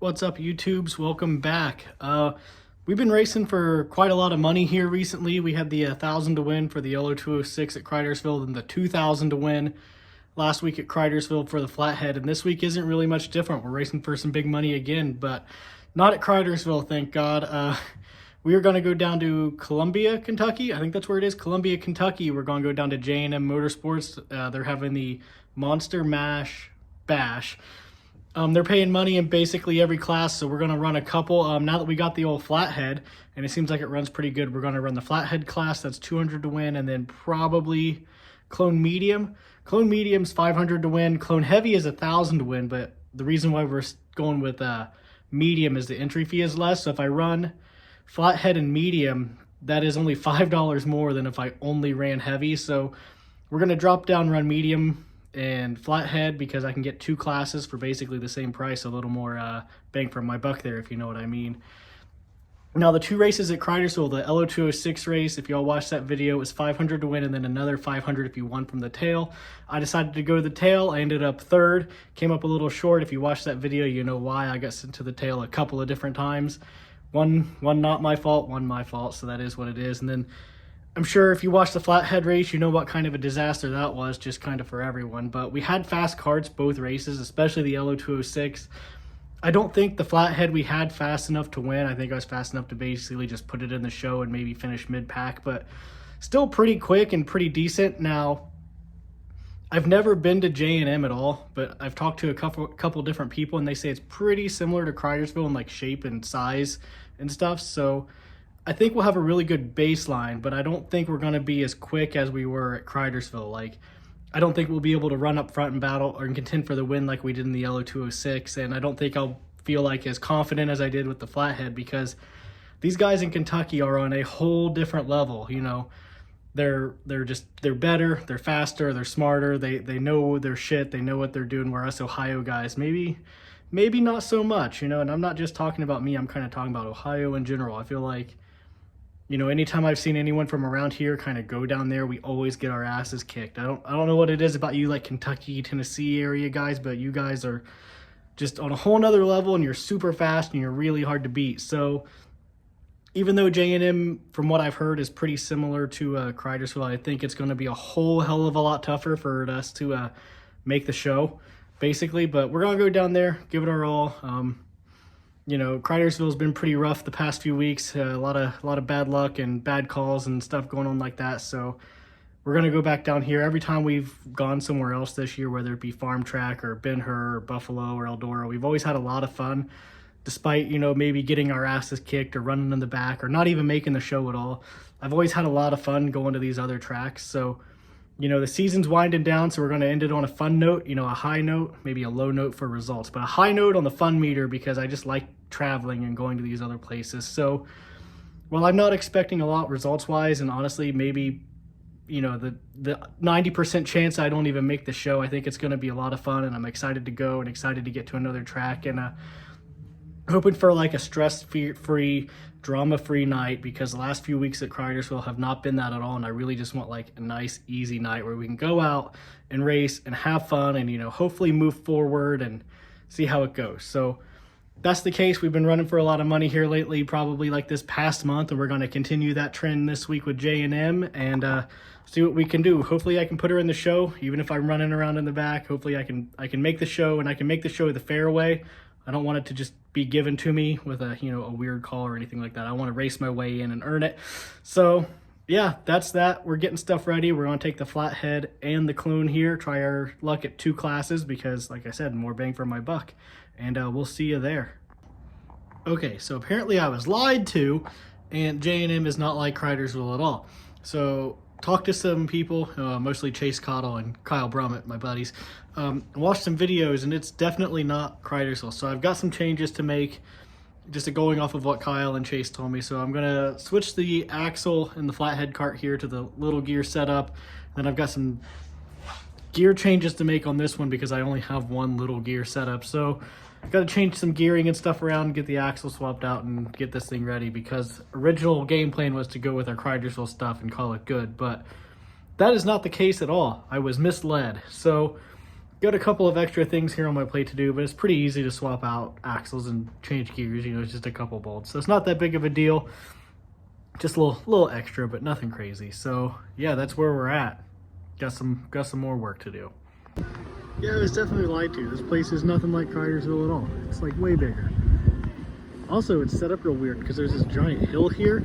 What's up, YouTubes? Welcome back. We've been racing for quite a lot of money here recently. We had the 1,000 to win for the Yellow 206 at Cridersville, and the 2,000 to win last week at Cridersville for the Flathead. And this week isn't really much different. We're racing for some big money again, but not at Cridersville, thank God. We are going to go down to Columbia, Kentucky. I think that's where it is, Columbia, Kentucky. We're going to go down to J&M Motorsports. They're having the Monster Mash Bash. They're paying money in basically every class, so we're going to run a couple. Now that we got the old Flathead, and it seems like it runs pretty good, we're going to run the Flathead class. That's 200 to win, and then probably Clone Medium. Clone Medium's 500 to win. Clone Heavy is 1,000 to win, but the reason why we're going with Medium is the entry fee is less. So if I run Flathead and Medium, that is only $5 more than if I only ran Heavy. So we're going to drop down, run Medium and Flathead, because I can get two classes for basically the same price, a little more bang for my buck there, if you know what I mean. Now, the two races at Cridersville, the alot 206 race, if y'all watched that video, it was 500 to win and then another 500 if you won from the tail. I decided to go to the tail. I ended up third, came up a little short. If you watched that video, you know why. I got sent to the tail a couple of different times. One not my fault, one my fault, so that is what it is. And then I'm sure if you watched the Flathead race, you know what kind of a disaster that was, just kind of for everyone. But we had fast karts both races, especially the alot 206. I don't think the Flathead we had fast enough to win. I think I was fast enough to basically just put it in the show and maybe finish mid-pack, but still pretty quick and pretty decent. Now, I've never been to J&M at all, but I've talked to a couple different people, and they say it's pretty similar to Cridersville in like shape and size and stuff. So I think we'll have a really good baseline, but I don't think we're going to be as quick as we were at Cridersville. Like, I don't think we'll be able to run up front and battle or contend for the win like we did in the alot 206, and I don't think I'll feel like as confident as I did with the Flathead, because these guys in Kentucky are on a whole different level. You know, they're better, they're faster, they're smarter, they know their shit, they know what they're doing, where us Ohio guys maybe not so much, you know. And I'm not just talking about me, I'm kind of talking about Ohio in general. I feel like, you know, anytime I've seen anyone from around here kind of go down there, we always get our asses kicked. I don't know what it is about you, like Kentucky, Tennessee area guys, but you guys are just on a whole nother level, and you're super fast and you're really hard to beat. So even though J&M, from what I've heard, is pretty similar to Cridersville, I think it's going to be a whole hell of a lot tougher for us to make the show, basically. But we're going to go down there, give it our all. You know, Cridersville's been pretty rough the past few weeks. A lot of bad luck and bad calls and stuff going on like that. So we're going to go back down here. Every time we've gone somewhere else this year, whether it be Farm Track or Ben-Hur or Buffalo or Eldora, we've always had a lot of fun, despite, you know, maybe getting our asses kicked or running in the back or not even making the show at all. I've always had a lot of fun going to these other tracks. So, you know, the season's winding down, so we're going to end it on a fun note, you know, a high note, maybe a low note for results, but a high note on the fun meter, because I just like traveling and going to these other places. So, well, I'm not expecting a lot results-wise, and honestly, maybe, you know, the 90% chance I don't even make the show. I think it's going to be a lot of fun, and I'm excited to go and excited to get to another track, and hoping for like a stress-free, drama-free night, because the last few weeks at Cridersville have not been that at all, and I really just want like a nice, easy night where we can go out and race and have fun and, you know, hopefully move forward and see how it goes. So that's the case. We've been running for a lot of money here lately, probably like this past month, and we're going to continue that trend this week with J&M and see what we can do. Hopefully I can put her in the show, even if I'm running around in the back. Hopefully I can make the show, and I can make the show the fair way. I don't want it to just be given to me with a, you know, a weird call or anything like that. I want to race my way in and earn it. So yeah, that's that. We're getting stuff ready. We're going to take the Flathead and the Clone here, try our luck at two classes, because like I said, more bang for my buck, and we'll see you there. Okay, so apparently I was lied to, and J&M is not like Cridersville at all. So talked to some people, mostly Chase Cottle and Kyle Brummett, my buddies, watched some videos, and it's definitely not Cridersville. So I've got some changes to make, just going off of what Kyle and Chase told me. So I'm going to switch the axle in the Flathead cart here to the little gear setup. Then I've got some gear changes to make on this one, because I only have one little gear setup. So I've got to change some gearing and stuff around, get the axle swapped out, and get this thing ready, because original game plan was to go with our Cridersville stuff and call it good, but that is not the case at all. I was misled. So Got a couple of extra things here on my plate to do, but it's pretty easy to swap out axles and change gears. You know, it's just a couple bolts, so it's not that big of a deal. Just a little extra, but nothing crazy. So yeah, that's where we're at. Got some more work to do. Yeah, I was definitely lied to. This place is nothing like Cartersville at all. It's like way bigger. Also, it's set up real weird because there's this giant hill here,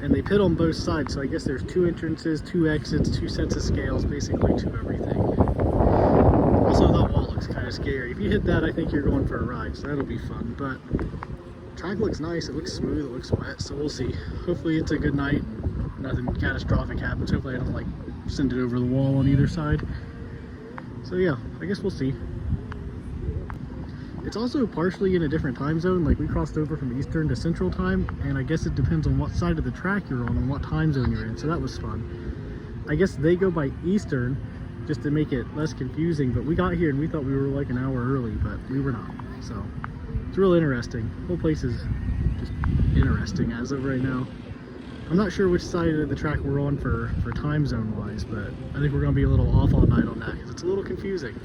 and they pit on both sides. So I guess there's 2 entrances, 2 exits, 2 sets of scales, basically 2 everything. Also, that wall looks kind of scary. If you hit that, I think you're going for a ride, so that'll be fun. But track looks nice. It looks smooth. It looks wet. So we'll see. Hopefully, it's a good night. Nothing catastrophic happens. Hopefully, I don't like send it over the wall on either side. So yeah, I guess we'll see. It's also partially in a different time zone. Like, we crossed over from Eastern to Central time, and I guess it depends on what side of the track you're on and what time zone you're in. So that was fun. I guess they go by Eastern just to make it less confusing, but we got here and we thought we were like an hour early, but we were not. So it's real interesting. The whole place is just interesting as of right now. I'm not sure which side of the track we're on for time zone wise, but I think we're going to be a little off all night on that because it's a little confusing.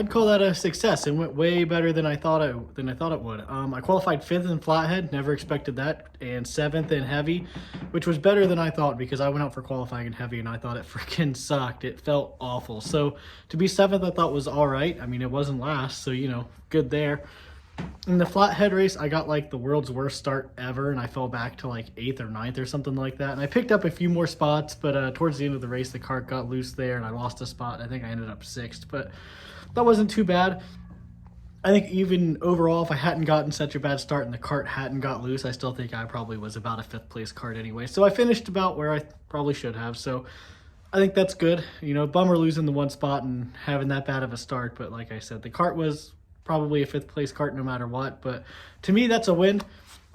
I'd call that a success. It went way better than I thought it would. I qualified 5th in flathead, never expected that, and 7th in heavy, which was better than I thought because I went out for qualifying in heavy and I thought it freaking sucked. It felt awful. So to be 7th, I thought was all right. I mean, it wasn't last, so you know, good there. In the flathead race, I got like the world's worst start ever, and I fell back to like 8th or 9th or something like that. And I picked up a few more spots, but towards the end of the race, the cart got loose there, and I lost a spot. I think I ended up 6th, but that wasn't too bad. I think even overall, if I hadn't gotten such a bad start and the cart hadn't got loose, I still think I probably was about a 5th place cart anyway. So I finished about where I probably should have. So I think that's good. You know, bummer losing the one spot and having that bad of a start, but like I said, the cart was probably a 5th place cart no matter what. But to me, that's a win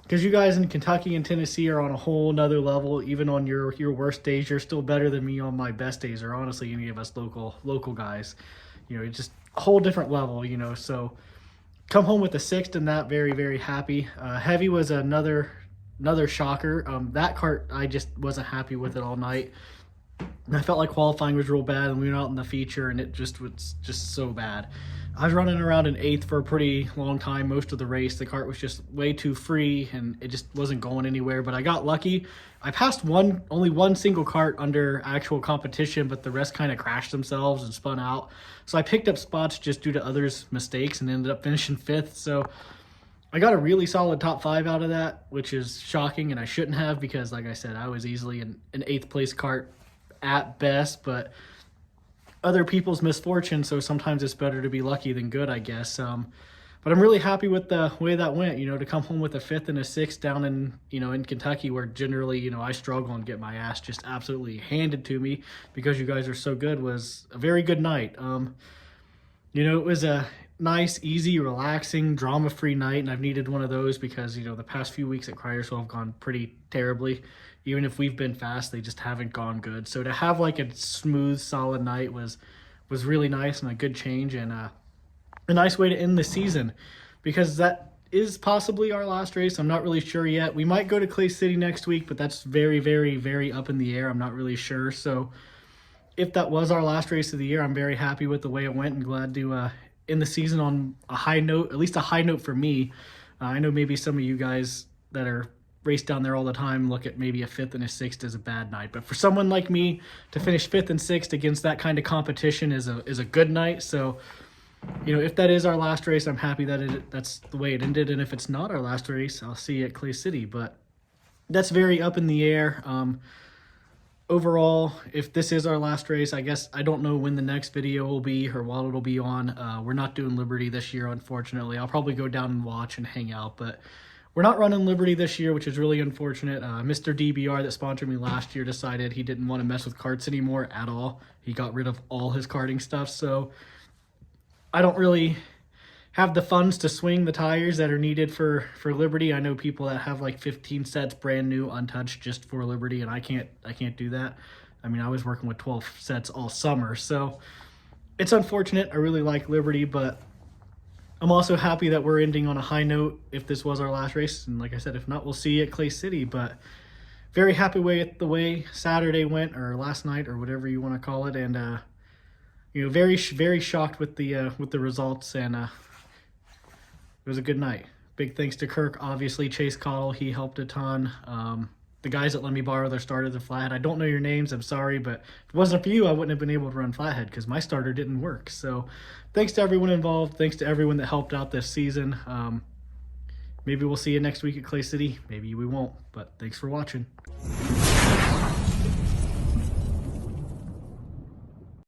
because you guys in Kentucky and Tennessee are on a whole nother level. Even on your worst days, you're still better than me on my best days, or honestly any of us local guys. You know, it's just a whole different level, you know. So come home with a 6th and that, very, very happy. Heavy was another shocker. That cart, I just wasn't happy with it all night. And I felt like qualifying was real bad, and we went out in the feature and it just was just so bad. I was running around in 8th for a pretty long time, most of the race. The cart was just way too free and it just wasn't going anywhere, but I got lucky. I passed only one single cart under actual competition, but the rest kind of crashed themselves and spun out. So I picked up spots just due to others' mistakes and ended up finishing 5th. So I got a really solid top 5 out of that, which is shocking, and I shouldn't have because, like I said, I was easily an 8th place cart at best, but other people's misfortune, so sometimes it's better to be lucky than good, I guess. But I'm really happy with the way that went, you know, to come home with a 5th and a 6th down in, you know, in Kentucky, where generally, you know, I struggle and get my ass just absolutely handed to me because you guys are so good, was a very good night. You know, it was a nice, easy, relaxing, drama-free night, and I've needed one of those because, you know, the past few weeks at Cryersville have gone pretty terribly. Even if we've been fast, they just haven't gone good. So to have like a smooth, solid night was really nice and a good change, and a nice way to end the season because that is possibly our last race. I'm not really sure yet. We might go to Clay City next week, but that's very, very, very up in the air. I'm not really sure. So if that was our last race of the year, I'm very happy with the way it went and glad to end the season on a high note, at least a high note for me. I know maybe some of you guys that are race down there all the time look at maybe a 5th and a 6th as a bad night, but for someone like me to finish 5th and 6th against that kind of competition is a good night. So, you know, if that is our last race, I'm happy that that's the way it ended, and if it's not our last race, I'll see you at Clay City. But that's very up in the air. Overall, if this is our last race, I guess I don't know when the next video will be or what it'll be on. We're not doing Liberty this year, unfortunately. I'll probably go down and watch and hang out, but we're not running Liberty this year, which is really unfortunate. Mr. DBR that sponsored me last year decided he didn't want to mess with karts anymore at all. He got rid of all his karting stuff, so I don't really have the funds to swing the tires that are needed for Liberty. I know people that have like 15 sets brand new, untouched, just for Liberty, and I can't do that. I mean, I was working with 12 sets all summer, so it's unfortunate. I really like Liberty, but I'm also happy that we're ending on a high note if this was our last race. And like I said, if not, we'll see you at Clay City. But very happy with the way Saturday went, or last night, or whatever you want to call it. And, you know, very, very shocked with the results. And it was a good night. Big thanks to Kirk, obviously. Chase Cottle, he helped a ton. The guys that let me borrow their starter, the flathead. I don't know your names, I'm sorry, but if it wasn't for you, I wouldn't have been able to run flathead because my starter didn't work. So thanks to everyone involved. Thanks to everyone that helped out this season. Maybe we'll see you next week at Clay City. Maybe we won't, but thanks for watching.